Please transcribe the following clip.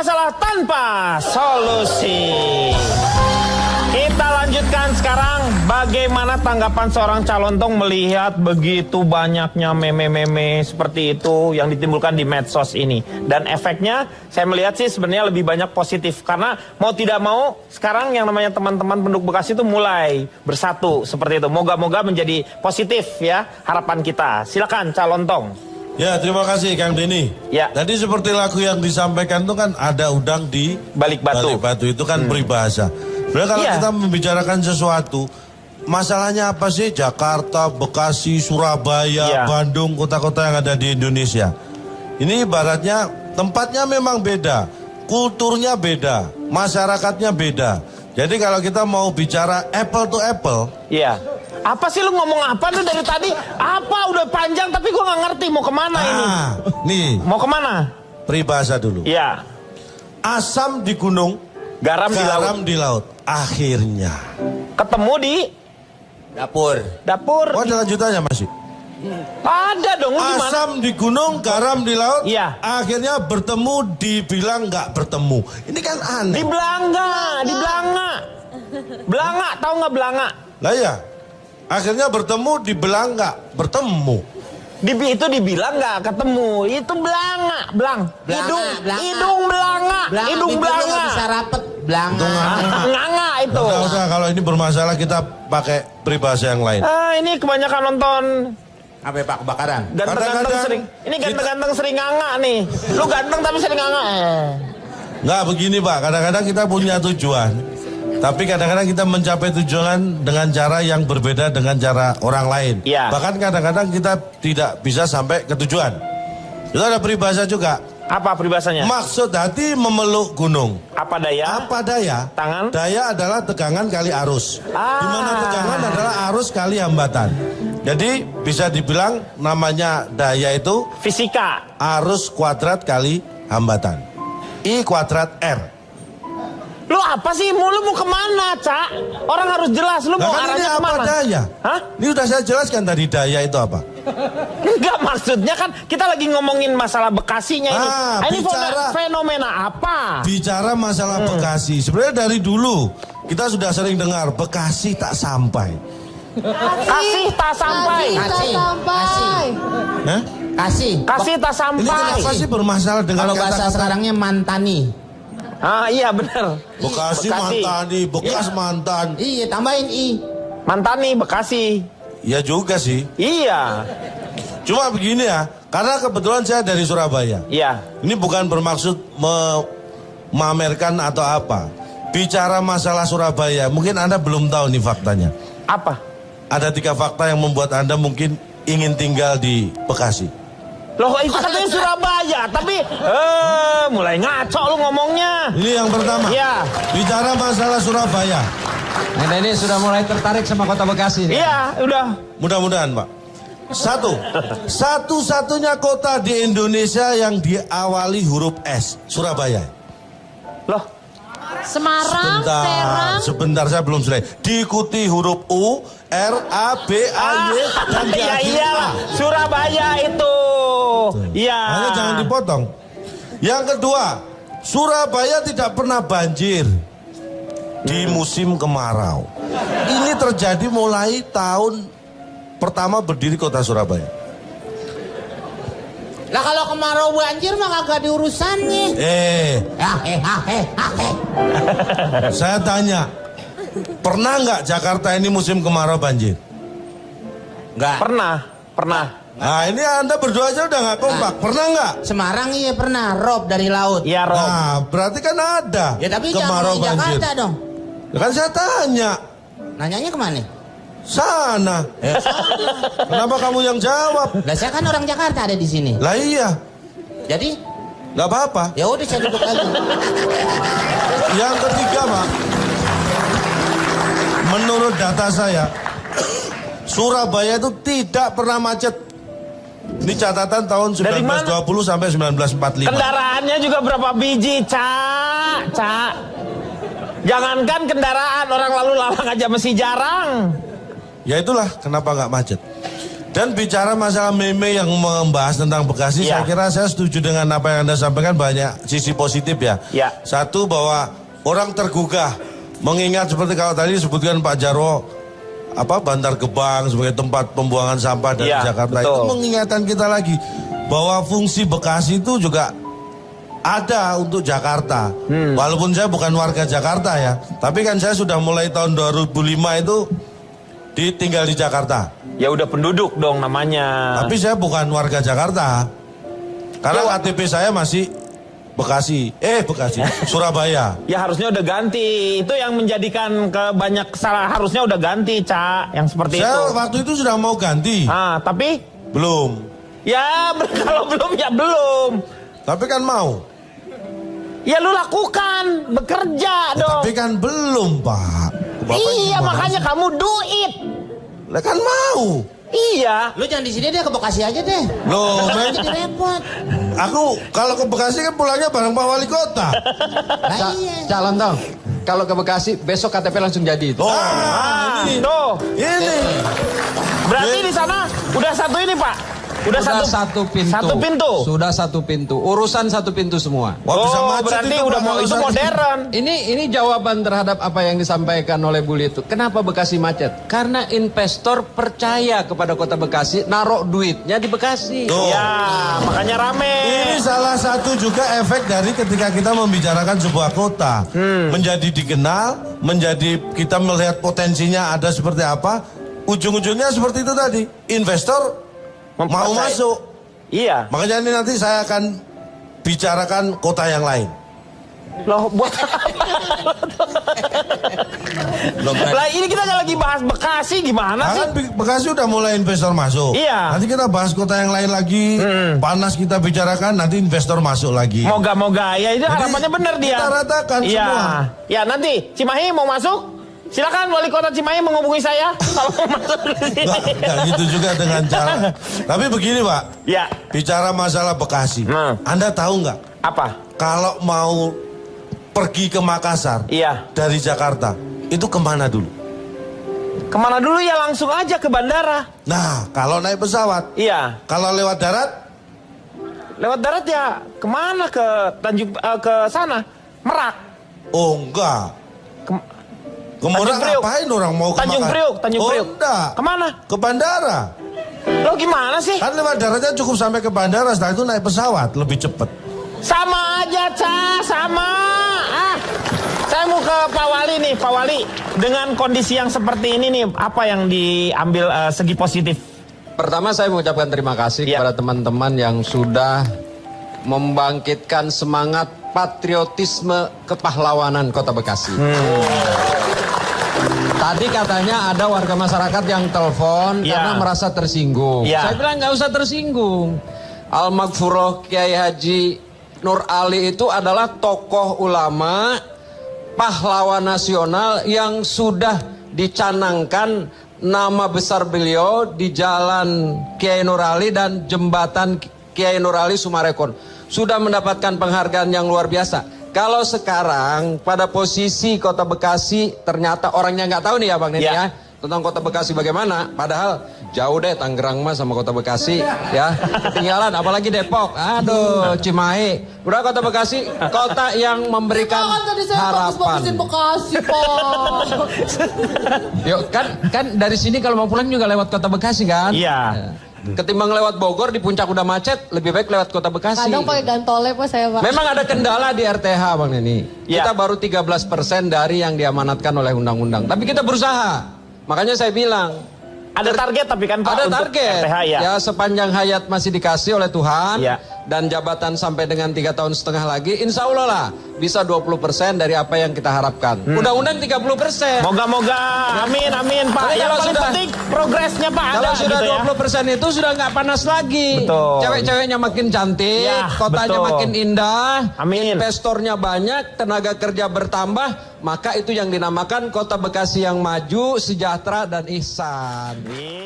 masalah tanpa solusi. Kita lanjutkan sekarang, bagaimana tanggapan seorang calon tong melihat begitu banyaknya meme-meme seperti itu yang ditimbulkan di medsos ini. Dan efeknya saya melihat sih sebenarnya lebih banyak positif. Karena mau tidak mau sekarang yang namanya teman-teman penduduk Bekasi itu mulai bersatu seperti itu. Moga-moga menjadi positif ya harapan kita. Silakan calon tong. Ya, terima kasih Kang Denny. Ya. Tadi seperti lagu yang disampaikan itu kan ada udang di Balik batu. balik batu itu kan peribahasa. Sebenarnya kalau kita membicarakan sesuatu, masalahnya apa sih? Jakarta, Bekasi, Surabaya, Bandung, kota-kota yang ada di Indonesia. Ini ibaratnya tempatnya memang beda, kulturnya beda, masyarakatnya beda. Jadi kalau kita mau bicara apple to apple, apa sih lu ngomong apa tuh dari tadi? Apa udah panjang tapi gua nggak ngerti mau kemana ini. Nih. Mau kemana? Peribahasa dulu. Iya. Asam di gunung, garam di laut. Akhirnya ketemu di dapur. Oh, ada lanjutannya masih? Ada dong. Asam di gunung, garam di laut. Iya. Akhirnya bertemu dibilang nggak bertemu. Ini kan aneh. Di Belanga. Belanga, tahu nggak Belanga? Lah ya. Akhirnya bertemu dibilang nggak bertemu. Itu dibilang nggak ketemu. Itu Belanga, hidung Belanga. Hidung Belanga. Bisa rapet Belanga. Nganga itu. Udah, kalau ini bermasalah kita pakai peribahasa yang lain. Ini kebanyakan nonton. Apa Pak, kebakaran? Ganteng-ganteng sering. Ini ganteng-ganteng sering nganga nih. Lu ganteng tapi sering nganga. Nggak begini Pak. Kadang-kadang kita punya tujuan. Tapi kadang-kadang kita mencapai tujuan dengan cara yang berbeda dengan cara orang lain. Bahkan kadang-kadang kita tidak bisa sampai ke tujuan. Itu ada peribahasa juga. Apa peribahasanya? Maksud hati memeluk gunung. Apa daya? Apa daya? Tangan? Daya adalah tegangan kali arus. Di mana tegangan adalah arus kali hambatan. Jadi bisa dibilang namanya daya itu fisika. Arus kuadrat kali hambatan. I kuadrat R. Lu apa sih? Lu mau kemana, Cak? Orang harus jelas. Lu mau arahnya kemana? Apa daya? Hah? Ini udah saya jelaskan tadi daya itu apa? Enggak, maksudnya kan kita lagi ngomongin masalah Bekasinya ini. Ini bicara fenomena apa? Bicara masalah Bekasi. Sebenarnya dari dulu kita sudah sering dengar Bekasi tak sampai. Kasih tak sampai. Kasih tak sampai. Ini kenapa sih bermasalah dengan kalau bahasa sekarangnya mantani? Iya benar. Bekasi mantani, bekas mantan. Iya, tambahin i. Mantani Bekasi. Iya juga sih. Iya. Cuma begini ya, karena kebetulan saya dari Surabaya. Iya. Ini bukan bermaksud memamerkan atau apa. Bicara masalah Surabaya, mungkin Anda belum tahu nih faktanya. Apa? Ada 3 fakta yang membuat Anda mungkin ingin tinggal di Bekasi. Loh, itu katanya Surabaya, tapi mulai ngaco lu ngomongnya. Ini yang pertama. Iya. Bicara masalah Surabaya. Nah, ini sudah mulai tertarik sama kota Bekasi. Iya, udah. Mudah-mudahan, Pak. Satu-satunya kota di Indonesia yang diawali huruf S, Surabaya. Loh. Semarang, Serang. Sebentar, saya belum selesai. Diikuti huruf U, R, A, B, A, Y, dan iyalah, Surabaya itu. Iya. Hanya jangan dipotong. Yang kedua, Surabaya tidak pernah banjir di musim kemarau. Ini terjadi mulai tahun pertama berdiri kota Surabaya. Lah kalau kemarau banjir mah kagak diurusannya. Saya tanya, pernah nggak Jakarta ini musim kemarau banjir? Nggak. Pernah. Nah, ini Anda berdua aja udah nggak kompak. Pernah nggak? Semarang iya pernah, rob dari laut. Iya, rob. Nah, berarti kan ada. Ya tapi kemarau jangan di banjir. Jakarta dong. Ya kan saya tanya. Nanyanya kemana? Sana. Kenapa kamu yang jawab? Lah saya kan orang Jakarta ada di sini. Lah iya. Jadi? Nggak apa-apa. Ya udah saya duduk lagi. Yang ketiga, Pak. Menurut data saya, Surabaya itu tidak pernah macet. Ini catatan tahun 1920 sampai 1945. Kendaraannya juga berapa biji, Cak? Jangankan kendaraan, orang lalu lalang aja masih jarang. Ya itulah kenapa nggak macet. Dan bicara masalah meme yang membahas tentang Bekasi, Ya. saya kira saya setuju dengan apa yang Anda sampaikan, banyak sisi positif ya. Ya. Satu, bahwa orang tergugah mengingat seperti kalau tadi disebutkan Pak Jarwo, Bantar Gebang sebagai tempat pembuangan sampah dari Ya, Jakarta. betul. Itu mengingatkan kita lagi bahwa fungsi Bekasi itu juga ada untuk Jakarta. Walaupun saya bukan warga Jakarta ya, tapi kan saya sudah mulai tahun 2005 itu tinggal di Jakarta. Ya udah penduduk dong namanya. Tapi saya bukan warga Jakarta. Karena KTP saya masih Bekasi, Surabaya. Ya harusnya udah ganti. Itu yang menjadikan banyak kesalahan. Harusnya udah ganti, Cak. Yang seperti Saya itu. waktu itu sudah mau ganti. Tapi? Belum. Ya, kalau belum ya belum. Tapi kan mau. Ya lu lakukan. Bekerja dong. Tapi kan belum, Pak. Bapak Iya, gimana makanya sih? kamu do it. Lah kan mau. Iya. Lu jangan di sini deh, ke Bekasi aja deh. Loh, Jadi repot. aku kalau ke Bekasi kan pulangnya bareng Pak Wali Kota. Nah, iya. Cak Lontong, kalau ke Bekasi besok KTP langsung jadi itu. Ini. Tuh. Ini. Berarti di sana udah satu ini, Pak. Udah satu pintu. Satu pintu. Sudah satu pintu. Urusan satu pintu semua. Wah, bisa macet berarti itu, udah Pak, mau kalau itu satu- modern. Ini jawaban terhadap apa yang disampaikan oleh Buli itu. Kenapa Bekasi macet? Karena investor percaya kepada kota Bekasi, naruh duitnya di Bekasi. Tuh. Ya, makanya rame. Ini salah satu juga efek dari ketika kita membicarakan sebuah kota. Menjadi dikenal, menjadi kita melihat potensinya ada seperti apa. Ujung-ujungnya seperti itu tadi. Investor mau Mempercayai. masuk. Iya. Makanya ini nanti saya akan bicarakan kota yang lain. Loh, buat lah ini kita lagi bahas Bekasi gimana sih? Kan Bekasi udah mulai investor masuk. Iya. Nanti kita bahas kota yang lain lagi. Panas kita bicarakan, nanti investor masuk lagi. Moga-moga ya itu Jadi, harapannya benar dia. kita ratakan Iya. semua. Ya nanti Cimahi mau masuk? Silakan wali kota Cimahi menghubungi saya kalau mau masuk di sini. Nggak gitu juga dengan cara. Tapi begini Pak, Ya, bicara masalah Bekasi. Anda tahu nggak? apa? Kalau mau pergi ke Makassar Iya. dari Jakarta, itu kemana dulu? Kemana dulu ya langsung aja ke bandara. Nah, kalau naik pesawat, Iya. kalau lewat darat, Lewat darat ya kemana ke Tanjung ke sana Merak. oh enggak. Ke Merak Tanjung Priok. ngapain orang mau ke Tanjung Makassar? Priok, Tanjung Oh Priok. enggak. Kemana? Ke bandara. Lo gimana sih? Kan lewat daratnya cukup sampai ke bandara, setelah itu naik pesawat, lebih cepat. Sama aja, Ca, sama. Saya mau ke Pak Wali nih, Pak Wali. Dengan kondisi yang seperti ini nih, apa yang diambil segi positif? Pertama saya mengucapkan terima kasih Ya. kepada teman-teman yang sudah membangkitkan semangat patriotisme kepahlawanan Kota Bekasi. Tadi katanya ada warga masyarakat yang telepon Ya. karena merasa tersinggung. Ya. Saya bilang nggak usah tersinggung. Al-Maghfurah Kiai Haji Nur Ali itu adalah tokoh ulama, pahlawan nasional yang sudah dicanangkan nama besar beliau di Jalan Kiai Nur Ali dan Jembatan Kiai Nur Ali Sumarekon. Sudah mendapatkan penghargaan yang luar biasa. Kalau sekarang pada posisi Kota Bekasi ternyata orangnya nggak tahu nih ya Bang Neni Ya. ya tentang Kota Bekasi bagaimana. Padahal jauh deh Tangerang mah sama Kota Bekasi ya. Ketinggalan apalagi Depok. Aduh Cimahi. Udah Kota Bekasi kota yang memberikan harapan. Bekasi, Pak. Yuk kan dari sini kalau mau pulang juga lewat Kota Bekasi kan? Iya. Ketimbang lewat Bogor di puncak udah macet, lebih baik lewat Kota Bekasi. Kadang pakai gantole Pak saya, Pak. Memang ada kendala di RTH Bang Neni. Ya. Kita baru 13% dari yang diamanatkan oleh undang-undang. Tapi kita berusaha. Makanya saya bilang, Ada target tapi kan Pak ada untuk target. RTH ya. Ya sepanjang hayat masih dikasih oleh Tuhan. Ya. Dan jabatan sampai dengan 3 tahun setengah lagi, insya Allah lah bisa 20% dari apa yang kita harapkan. Undang-undang 30%. Moga-moga, amin Pak. Tapi Yang kalau paling sudah- penting progresnya Pak Kalau ada sudah gitu ya. 20% itu sudah nggak panas lagi. Betul. Cewek-ceweknya makin cantik, Ya, kotanya betul. makin indah, Amin. investornya banyak, tenaga kerja bertambah, maka itu yang dinamakan Kota Bekasi yang maju, sejahtera dan ihsan. Amin.